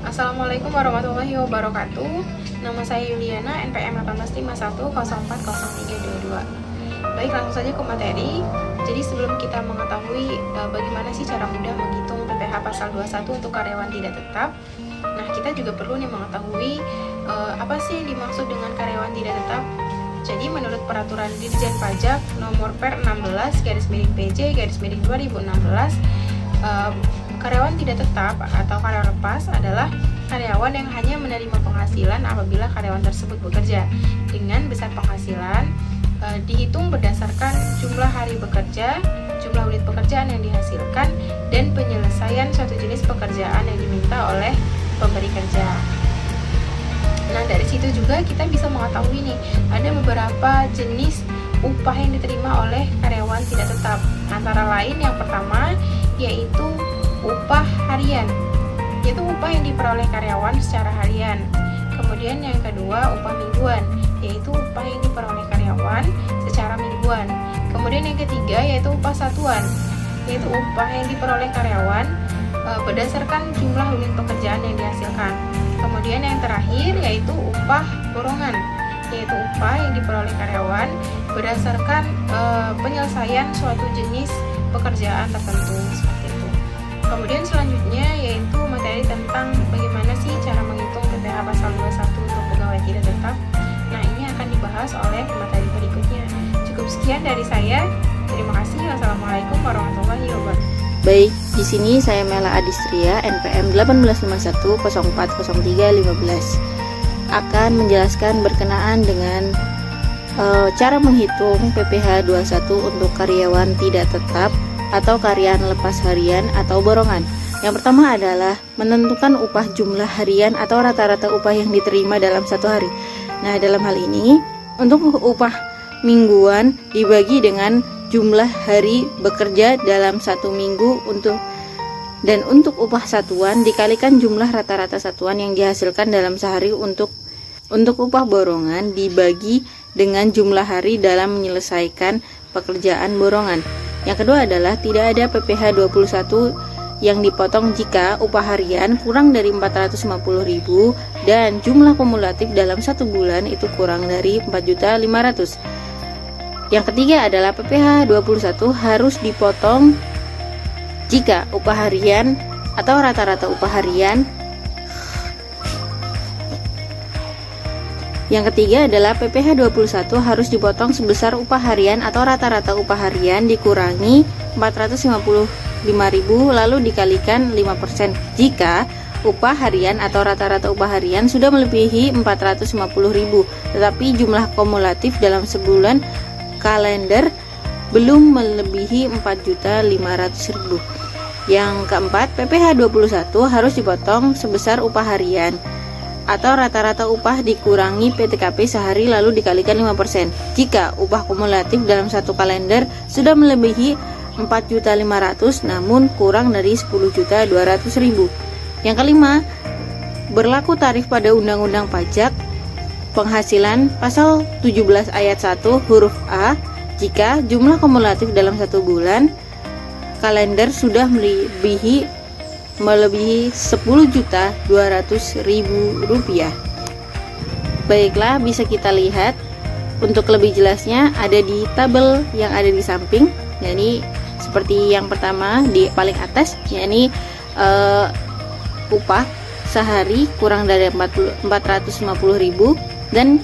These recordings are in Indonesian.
Assalamualaikum warahmatullahi wabarakatuh. Nama saya Yuliana, NPM 1851040322. Baik, langsung saja ke materi. Jadi sebelum kita mengetahui bagaimana sih cara mudah menghitung PPh pasal 21 untuk karyawan tidak tetap, nah kita juga perlu nih mengetahui apa sih yang dimaksud dengan karyawan tidak tetap. Jadi menurut peraturan Dirjen Pajak nomor per 16/PJ/2016, karyawan tidak tetap atau karyawan lepas adalah karyawan yang hanya menerima penghasilan apabila karyawan tersebut bekerja dengan besar penghasilan dihitung berdasarkan jumlah hari bekerja, jumlah unit pekerjaan yang dihasilkan, dan penyelesaian suatu jenis pekerjaan yang diminta oleh pemberi kerja. Nah, dari situ juga kita bisa mengetahui nih, ada beberapa jenis upah yang diterima oleh karyawan tidak tetap. Antara lain yang pertama yaitu upah harian, yaitu upah yang diperoleh karyawan secara harian. Kemudian yang kedua upah mingguan, yaitu upah yang diperoleh karyawan secara mingguan. Kemudian yang ketiga yaitu upah satuan, yaitu upah yang diperoleh karyawan berdasarkan jumlah unit pekerjaan yang dihasilkan. Kemudian yang terakhir yaitu upah borongan, yaitu upah yang diperoleh karyawan berdasarkan penyelesaian suatu jenis pekerjaan tertentu, seperti itu. Kemudian selanjutnya yaitu materi tentang bagaimana sih cara menghitung PPh pasal 21 untuk pegawai tidak tetap. Nah, ini akan dibahas oleh materi berikutnya. Cukup sekian dari saya. Terima kasih. Wassalamualaikum warahmatullahi wabarakatuh. Baik, di sini saya Mela Adistria, NPM 1851040315, akan menjelaskan berkenaan dengan cara menghitung PPh 21 untuk karyawan tidak tetap atau karyawan lepas harian atau borongan. Yang pertama adalah menentukan upah jumlah harian atau rata-rata upah yang diterima dalam satu hari. Nah, dalam hal ini untuk upah mingguan dibagi dengan jumlah hari bekerja dalam satu minggu untuk upah satuan dikalikan jumlah rata-rata satuan yang dihasilkan dalam sehari. Untuk upah borongan dibagi dengan jumlah hari dalam menyelesaikan pekerjaan borongan. Yang kedua adalah tidak ada PPh 21 yang dipotong jika upah harian kurang dari 450.000 dan jumlah kumulatif dalam satu bulan itu kurang dari 4.500.000. Yang ketiga adalah PPh 21 harus dipotong jika upah harian atau rata-rata upah harian. Yang ketiga adalah PPh 21 harus dipotong sebesar upah harian atau rata-rata upah harian dikurangi 450.000 lalu dikalikan 5% jika upah harian atau rata-rata upah harian sudah melebihi 450.000 tetapi jumlah kumulatif dalam sebulan kalender belum melebihi 4.500.000. Yang keempat, PPh 21 harus dipotong sebesar upah harian atau rata-rata upah dikurangi PTKP sehari lalu dikalikan 5% jika upah kumulatif dalam satu kalender sudah melebihi 4.500.000 namun kurang dari 10.200.000. Yang kelima, berlaku tarif pada Undang-Undang Pajak Penghasilan pasal 17 ayat 1 huruf A jika jumlah kumulatif dalam satu bulan kalender sudah melebihi 10.200.000 rupiah. Baiklah, bisa kita lihat untuk lebih jelasnya ada di tabel yang ada di samping. Jadi seperti yang pertama di paling atas, yakni upah sehari kurang dari 450.000 dan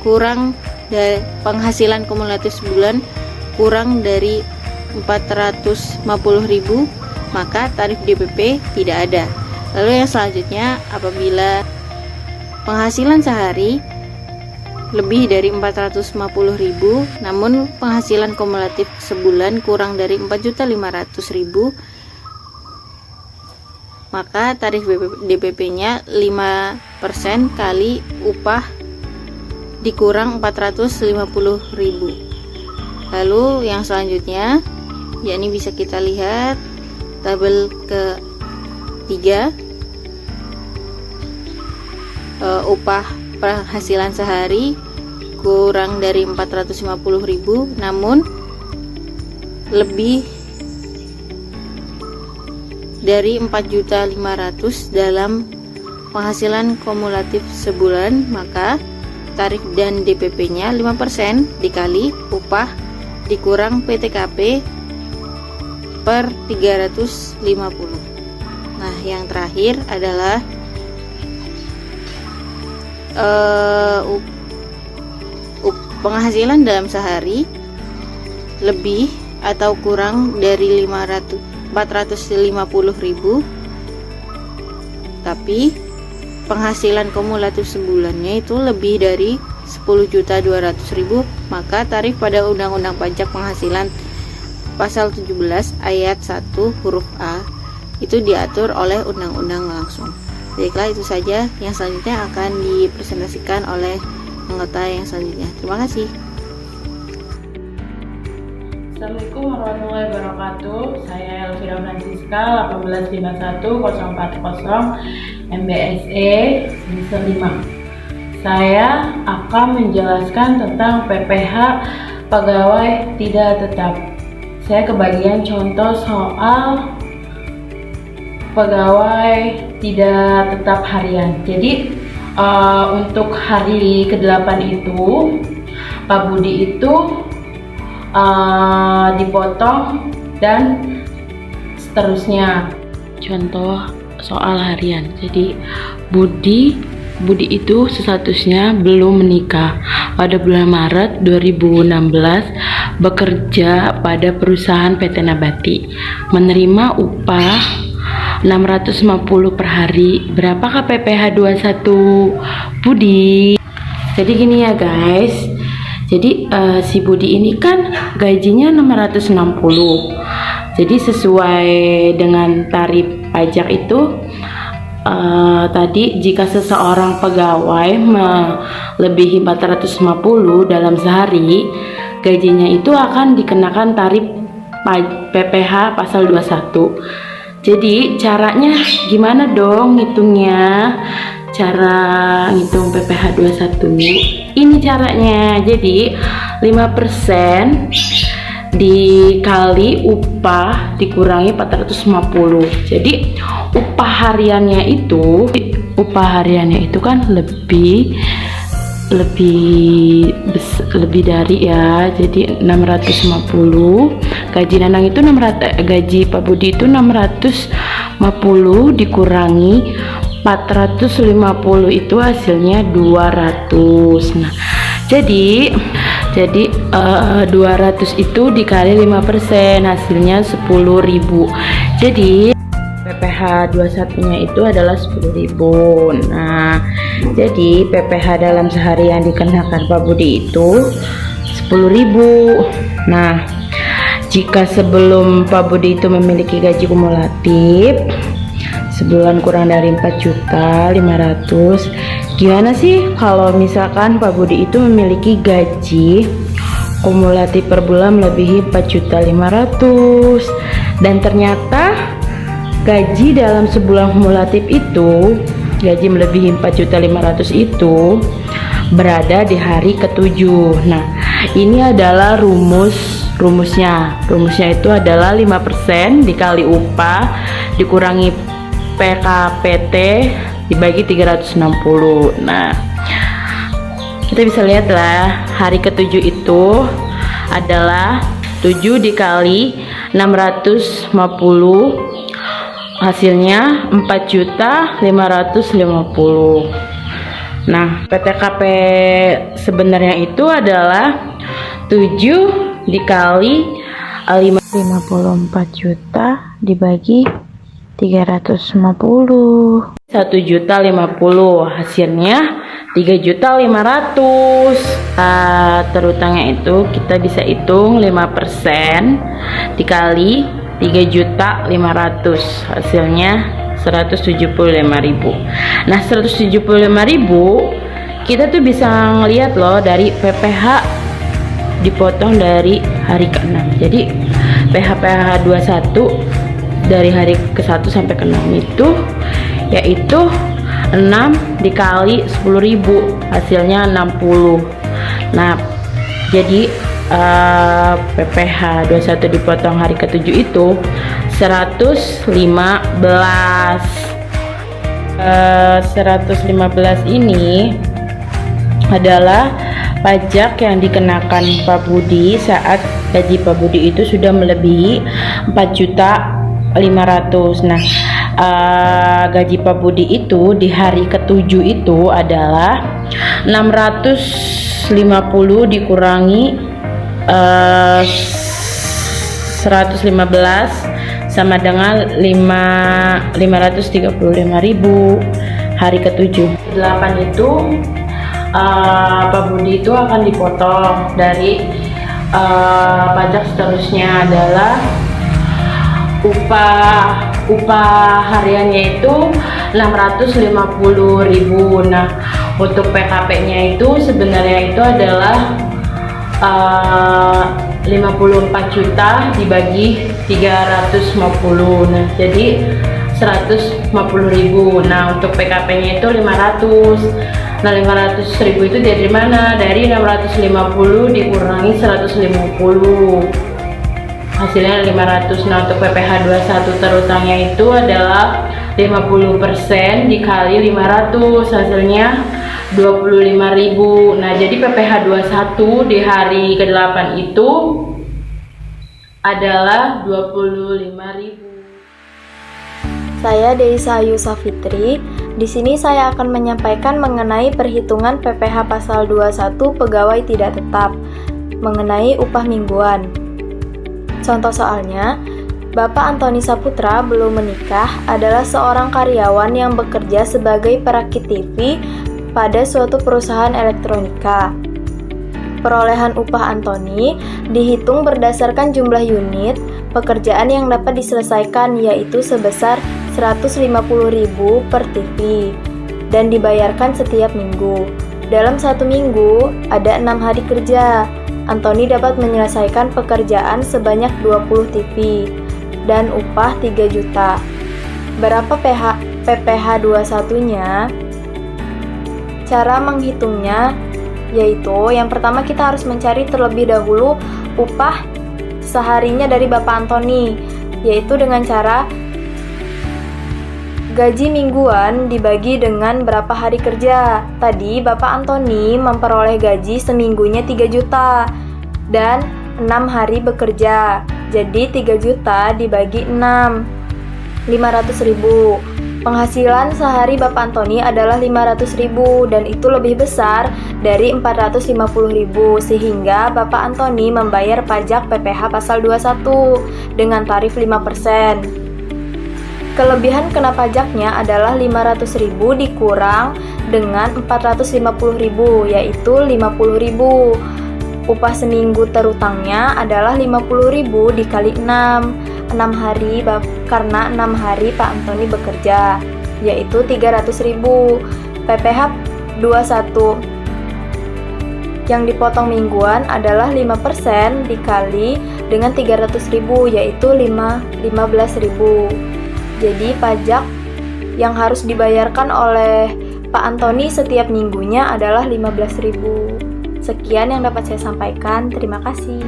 kurang dari penghasilan kumulatif sebulan kurang dari 450.000, maka tarif DPP tidak ada. Lalu yang selanjutnya, apabila penghasilan sehari lebih dari 450.000 namun penghasilan kumulatif sebulan kurang dari 4.500.000, maka tarif DPP-nya 5% kali upah dikurang 450.000. Lalu yang selanjutnya, yakni bisa kita lihat tabel ketiga, upah penghasilan sehari kurang dari 450.000 namun lebih dari 4.500.000 dalam penghasilan kumulatif sebulan, maka tarif dan DPP-nya 5% dikali upah dikurang PTKP per 350. Nah, yang terakhir adalah penghasilan dalam sehari lebih atau kurang dari 450.000, tapi penghasilan kumulatif sebulannya itu lebih dari 10.200.000, maka tarif pada Undang-Undang Pajak Penghasilan Pasal 17 ayat 1 huruf A itu diatur oleh undang-undang langsung. Baiklah, itu saja. Yang selanjutnya akan dipresentasikan oleh anggota yang selanjutnya. Terima kasih. Assalamualaikum warahmatullahi wabarakatuh. Saya Elvira Francisca, 1854040 MBSE semester 5. Saya akan menjelaskan tentang PPh pegawai tidak tetap. Saya kebagian contoh soal pegawai tidak tetap harian. Jadi untuk hari ke-8 itu Pak Budi itu dipotong dan seterusnya. Contoh soal harian. Jadi Budi itu statusnya belum menikah. Pada bulan Maret 2016 bekerja pada perusahaan PT Nabati, menerima upah 650 per hari. Berapakah PPh 21 Budi? Jadi gini ya guys. Jadi si Budi ini kan gajinya 660. Jadi sesuai dengan tarif pajak itu tadi jika seseorang pegawai melebihi 450 dalam sehari, gajinya itu akan dikenakan tarif PPh pasal 21. Jadi caranya gimana dong ngitungnya? Cara ngitung PPh 21 ini caranya. Jadi 5% dikali upah dikurangi 450. Jadi upah hariannya itu kan lebih dari ya. Jadi 650. Gaji Nanang itu gaji Pak Budi itu 650 dikurangi 450 itu hasilnya 200. Nah, jadi 200 itu dikali 5% hasilnya 10.000. Jadi PPh 21 nya itu adalah 10.000. Nah, jadi PPh dalam sehari yang dikenakan Pak Budi itu 10.000. Nah, jika sebelum Pak Budi itu memiliki gaji kumulatif sebulan kurang dari 4.500.000, gimana sih kalau misalkan Pak Budi itu memiliki gaji kumulatif per bulan melebihi 4.500.000 dan ternyata gaji dalam sebulan kumulatif itu, gaji melebihi 4.500.000 itu berada di hari ke-7. Nah, ini adalah rumusnya itu adalah 5% dikali upah dikurangi PKPT dibagi 360. Nah, kita bisa lihat lah, hari ke-7 itu adalah 7 dikali 650, hasilnya 4.550.000. Nah, PTKP sebenarnya itu adalah 7 dikali 54 juta dibagi 350, 1.050.000, hasilnya 3.500.000. Terutangnya itu kita bisa hitung 5% dikali 3.500.000, hasilnya 175.000. Nah, 175.000 kita tuh bisa ngelihat loh dari PPh dipotong dari hari ke-6. Jadi PPh 21 dari hari ke-1 sampai ke-6 itu yaitu 6 dikali 10.000, hasilnya 60. Nah, jadi PPh 21 dipotong hari ke-7 itu 115. 115 ini adalah pajak yang dikenakan Pak Budi saat gaji Pak Budi itu sudah melebihi 4.500.000. Nah, gaji Pak Budi itu di hari ke-7 itu adalah 650 dikurangi 115 sama dengan 535.000 hari ke-7. 8 itu Pak Budi itu akan dipotong dari pajak. Seterusnya adalah upah hariannya itu 650.000. Nah, untuk PKP-nya itu sebenarnya itu adalah 54 juta dibagi 350. Nah, jadi 150.000. Nah, untuk PKP-nya itu 500. Nah, 500.000 itu dari mana? Dari 650 dikurangi 150. Hasilnya 500. Nah, untuk PPh 21 terutangnya itu adalah 50% dikali 500, hasilnya 25.000. Nah, jadi PPh 21 di hari ke-8 itu adalah 25.000. Saya Deisa Ayu Safitri. Di sini saya akan menyampaikan mengenai perhitungan PPh pasal 21 pegawai tidak tetap mengenai upah mingguan. Contoh soalnya, Bapak Antoni Saputra belum menikah adalah seorang karyawan yang bekerja sebagai perakit TV pada suatu perusahaan elektronika. Perolehan upah Antoni dihitung berdasarkan jumlah unit pekerjaan yang dapat diselesaikan, yaitu sebesar 150.000 per TV dan dibayarkan setiap minggu. Dalam satu minggu ada 6 hari kerja. Antoni dapat menyelesaikan pekerjaan sebanyak 20 TV dan upah 3 juta. Berapa PPh 21-nya? Cara menghitungnya yaitu yang pertama kita harus mencari terlebih dahulu upah seharinya dari Bapak Antoni, yaitu dengan cara gaji mingguan dibagi dengan berapa hari kerja. Tadi Bapak Antoni memperoleh gaji seminggunya 3 juta dan 6 hari bekerja. Jadi 3 juta dibagi 6, 500.000. Penghasilan sehari Bapak Antoni adalah 500.000 dan itu lebih besar dari 450.000, sehingga Bapak Antoni membayar pajak PPh pasal 21 dengan tarif 5%. Kelebihan kena pajaknya adalah 500.000 dikurang dengan 450.000, yaitu 50.000. Upah seminggu terutangnya adalah 50.000 dikali 6 hari, karena 6 hari Pak Antoni bekerja, yaitu 300.000. PPh 21 yang dipotong mingguan adalah 5% dikali dengan 300.000, yaitu 15.000. Jadi pajak yang harus dibayarkan oleh Pak Antoni setiap minggunya adalah 15.000. Sekian yang dapat saya sampaikan. Terima kasih.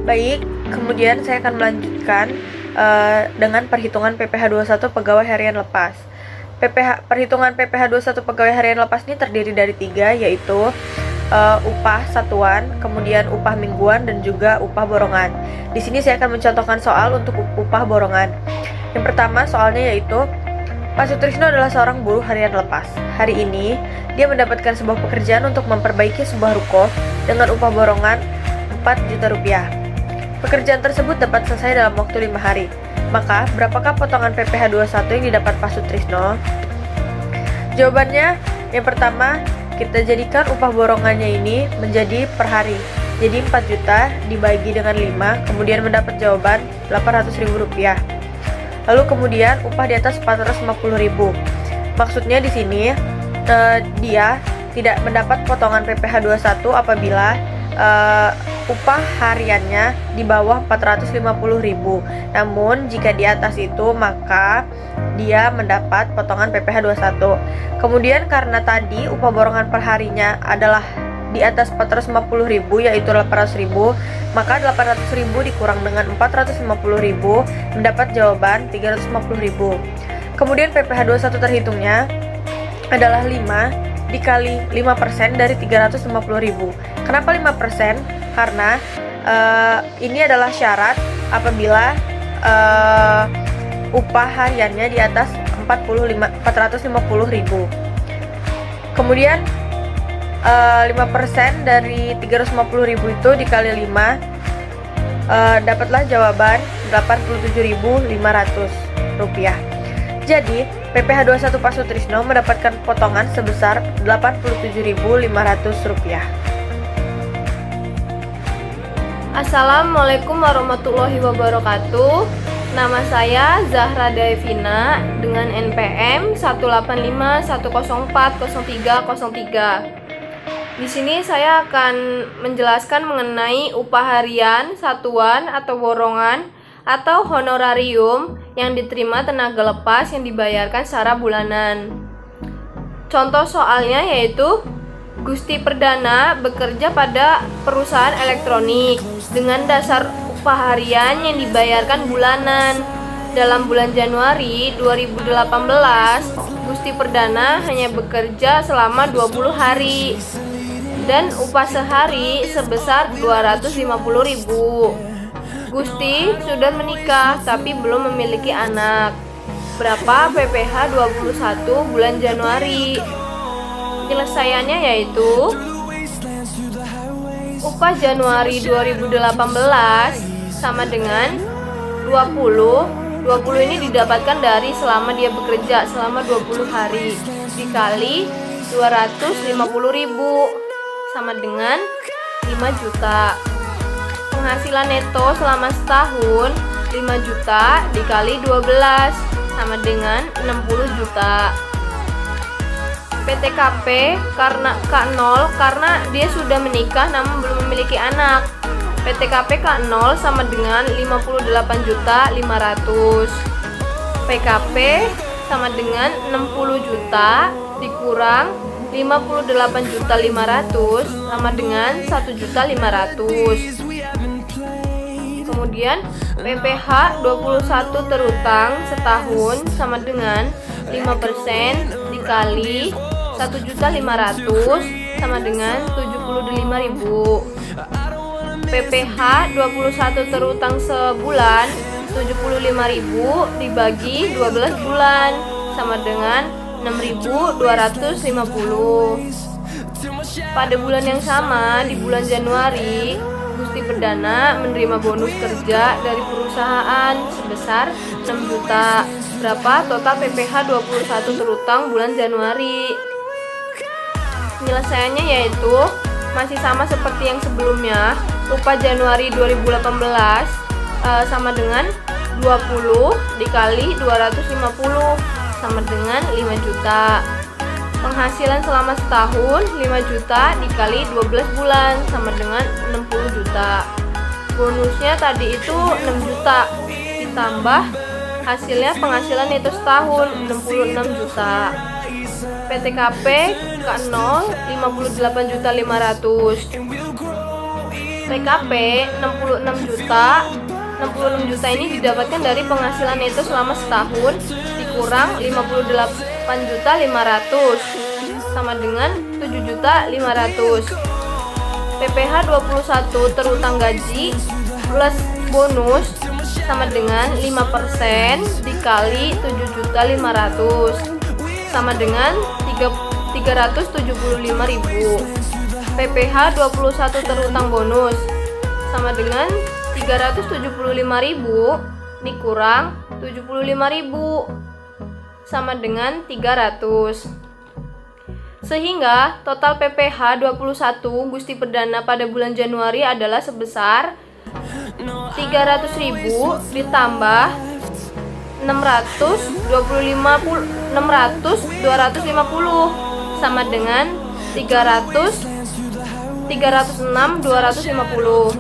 Baik, kemudian saya akan melanjutkan dengan perhitungan PPh 21 pegawai harian lepas. Perhitungan PPh 21 pegawai harian lepas ini terdiri dari 3, yaitu upah satuan, kemudian upah mingguan, dan juga upah borongan. Di sini saya akan mencontohkan soal untuk upah borongan. Yang pertama soalnya yaitu Pak Sutrisno adalah seorang buruh harian lepas. Hari ini dia mendapatkan sebuah pekerjaan untuk memperbaiki sebuah ruko dengan upah borongan 4 juta rupiah. Pekerjaan tersebut dapat selesai dalam waktu 5 hari. Maka, berapakah potongan PPh 21 yang didapat Pak Sutrisno? Jawabannya, yang pertama, kita jadikan upah borongannya ini menjadi per hari. Jadi 4 juta dibagi dengan 5, kemudian mendapat jawaban 800.000 rupiah. Lalu kemudian upah di atas 450.000. Maksudnya di sini dia tidak mendapat potongan PPh 21 apabila upah hariannya di bawah 450.000. Namun jika di atas itu maka dia mendapat potongan PPh 21. Kemudian karena tadi upah borongan per harinya adalah di atas 450.000 yaitu 800.000, maka 800.000 dikurang dengan 450.000 mendapat jawaban 350.000. Kemudian PPh 21 terhitungnya adalah 5 dikali 5% dari 350.000. Kenapa 5%? Karena ini adalah syarat apabila upah hariannya di atas 450.000. Kemudian 5% dari 350.000 itu dikali 5, dapatlah jawaban 87.500 rupiah. Jadi PPh 21 Pak Sutrisno mendapatkan potongan sebesar 87.500 rupiah. Assalamualaikum warahmatullahi wabarakatuh. Nama saya Zahra Devina dengan NPM 18510403003. Di sini saya akan menjelaskan mengenai upah harian, satuan atau borongan atau honorarium yang diterima tenaga lepas yang dibayarkan secara bulanan. Contoh soalnya yaitu Gusti Perdana bekerja pada perusahaan elektronik dengan dasar upah harian yang dibayarkan bulanan. Dalam bulan Januari 2018, Gusti Perdana hanya bekerja selama 20 hari dan upah sehari sebesar 250.000. Gusti sudah menikah tapi belum memiliki anak. Berapa PPh 21 bulan Januari? Penyelesaiannya yaitu upah Januari 2018 sama dengan 20 ini didapatkan dari selama dia bekerja selama 20 hari dikali 250.000 sama dengan 5 juta. Penghasilan neto selama setahun 5 juta dikali 12 sama dengan 60 juta. PTKP karena K0 karena dia sudah menikah namun belum memiliki anak. PTKP K0 sama dengan 58.500. PKP sama dengan 60 juta dikurang 58.500 sama dengan 1.500.000. Kemudian PPh 21 terutang setahun sama dengan 5% dikali 1.500.000 sama dengan 75.000. PPh 21 terutang sebulan 75.000 dibagi 12 bulan sama dengan 6.250. Pada bulan yang sama di bulan Januari, Gusti Perdana menerima bonus kerja dari perusahaan sebesar 6 juta. Berapa total PPh 21 terutang bulan Januari? Penyelesaiannya yaitu masih sama seperti yang sebelumnya. Upah Januari 2018 sama dengan 20 dikali 250 sama dengan 5 juta. Penghasilan selama setahun 5 juta dikali 12 bulan sama dengan 60 juta. Bonusnya tadi itu 6 juta ditambah hasilnya penghasilan itu setahun 66 juta. PTKP K0 58.500. PKP 66 juta. 66 juta ini didapatkan dari penghasilan itu selama setahun dikurang 58.500 sama dengan 7.500.000. PPh 21 terutang gaji plus bonus sama dengan 5% dikali 7.500.000 sama dengan 375.000. PPh 21 terutang bonus sama dengan 375.000 dikurang 75.000 sama dengan 300. Sehingga total PPh 21 Gusti Perdana pada bulan Januari adalah sebesar 300.000 ditambah 250 sama dengan 306.250.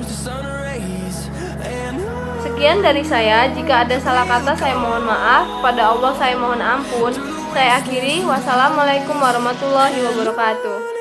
Sekian dari saya. Jika ada salah kata saya mohon maaf. Kepada Allah saya mohon ampun. Saya akhiri. Wassalamualaikum warahmatullahi wabarakatuh.